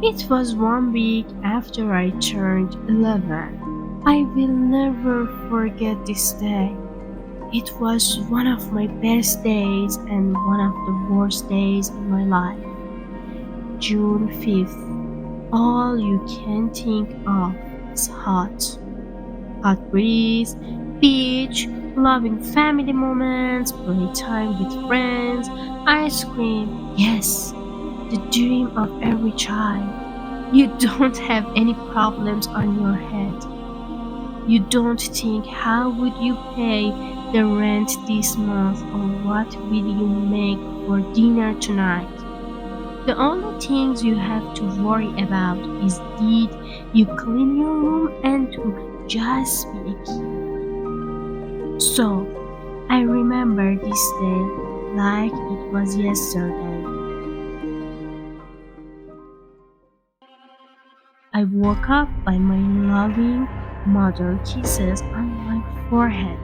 It was 1 week after I turned 11. I will never forget this day. It was one of my best days and one of the worst days in my life. June 5th. All you can think of is hot. Hot breeze, beach, loving family moments, playtime with friends, ice cream. Yes, the dream of every child. You don't have any problems on your head. You don't think how would you pay the rent this month or what will you make for dinner tonight. The only things you have to worry about is did you clean your room and to just be a kid. So, I remember this day like it was yesterday. I woke up by my loving mother kisses on my forehead.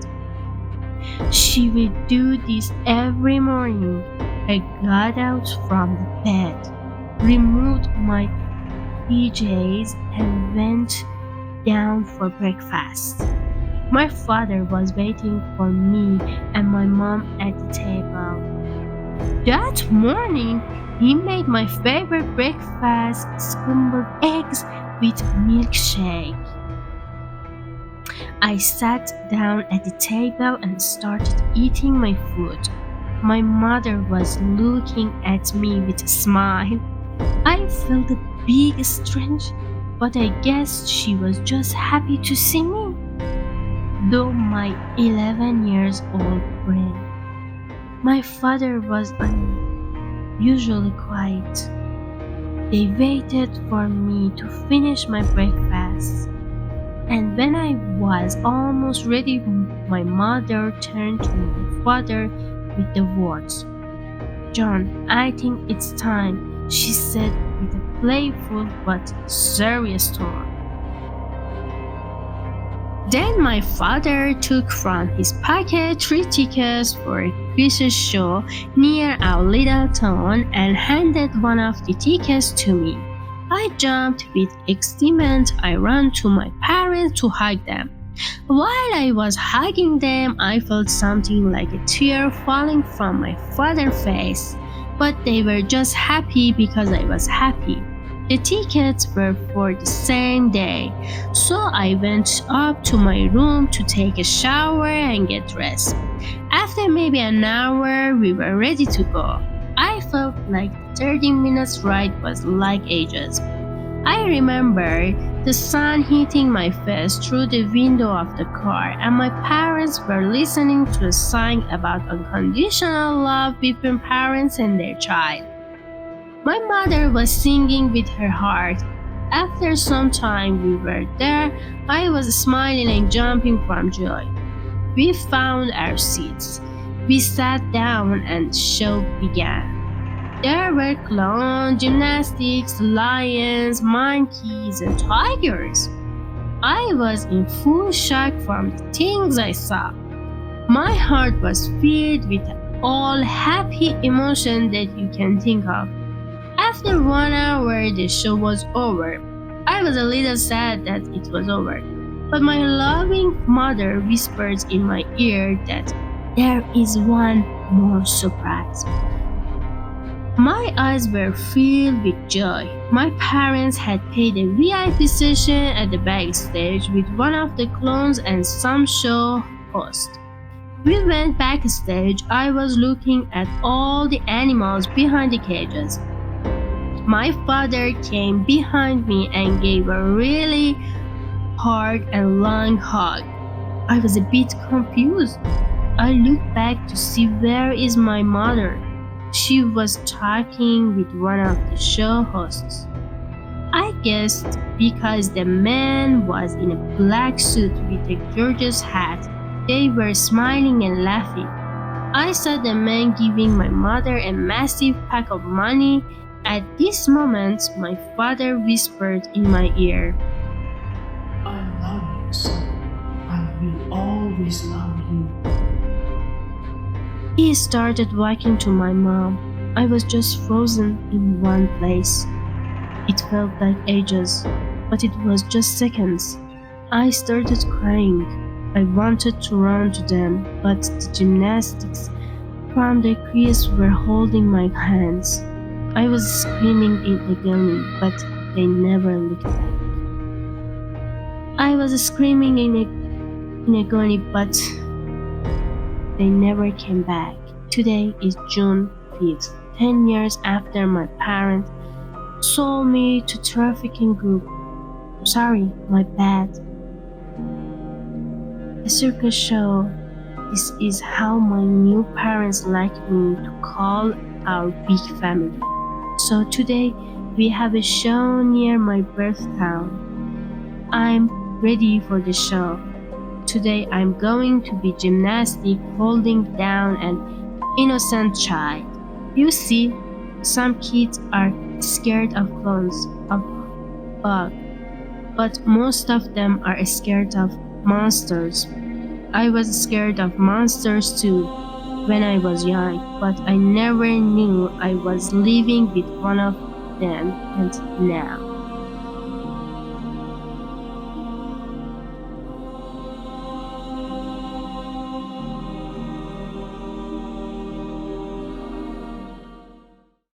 She would do this every morning. I got out from the bed, removed my PJs, and went down for breakfast. My father was waiting for me and my mom at the table. That morning, he made my favorite breakfast, scrambled eggs with milkshake. I sat down at the table and started eating my food. My mother was looking at me with a smile. I felt a big strange, but I guess she was just happy to see me. Though my 11 years old brain. My father was unusually quiet. They waited for me to finish my breakfast. And when I was almost ready, my mother turned to my father with the words, "John, I think it's time," she said with a playful but serious tone. Then my father took from his pocket 3 tickets for a Christmas show near our little town and handed one of the tickets to me. I jumped with excitement. I ran to my parents to hug them. While I was hugging them, I felt something like a tear falling from my father's face, but they were just happy because I was happy. The tickets were for the same day, so I went up to my room to take a shower and get dressed. After maybe an hour, we were ready to go. I felt like the 30 minutes ride was like ages. I remember the sun hitting my face through the window of the car, and my parents were listening to a song about unconditional love between parents and their child. My mother was singing with her heart. After some time we were there, I was smiling and jumping from joy. We found our seats. We sat down and the show began. There were clowns, gymnastics, lions, monkeys, and tigers. I was in full shock from the things I saw. My heart was filled with all happy emotion that you can think of. After 1 hour, the show was over. I was a little sad that it was over, but my loving mother whispered in my ear that there is one more surprise. My eyes were filled with joy. My parents had paid a VIP session at the backstage with one of the clowns and some show host. We went backstage. I was looking at all the animals behind the cages. My father came behind me and gave a really hard and long hug. I was a bit confused. I looked back to see where is my mother. She was talking with one of the show hosts. I guessed because the man was in a black suit with a gorgeous hat, they were smiling and laughing. I saw the man giving my mother a massive pack of money. At this moment, my father whispered in my ear, I love you, son. I will always love you. He started walking to my mom. I was just frozen in one place. It felt like ages, but it was just seconds. I started crying. I wanted to run to them, but the gymnastics from the crease were holding my hands. I was screaming in agony, but they never looked back. I was screaming in agony, but they never came back. Today is June 5th, 10 years after my parents sold me to trafficking group. Sorry, my bad. A circus show. This is how my new parents like me to call our big family. So today we have a show near my birth town. I'm ready for the show. Today I'm going to be gymnastic holding down an innocent child. You see, some kids are scared of clowns, of bugs, but most of them are scared of monsters. I was scared of monsters too when I was young, but I never knew I was living with one of them, and now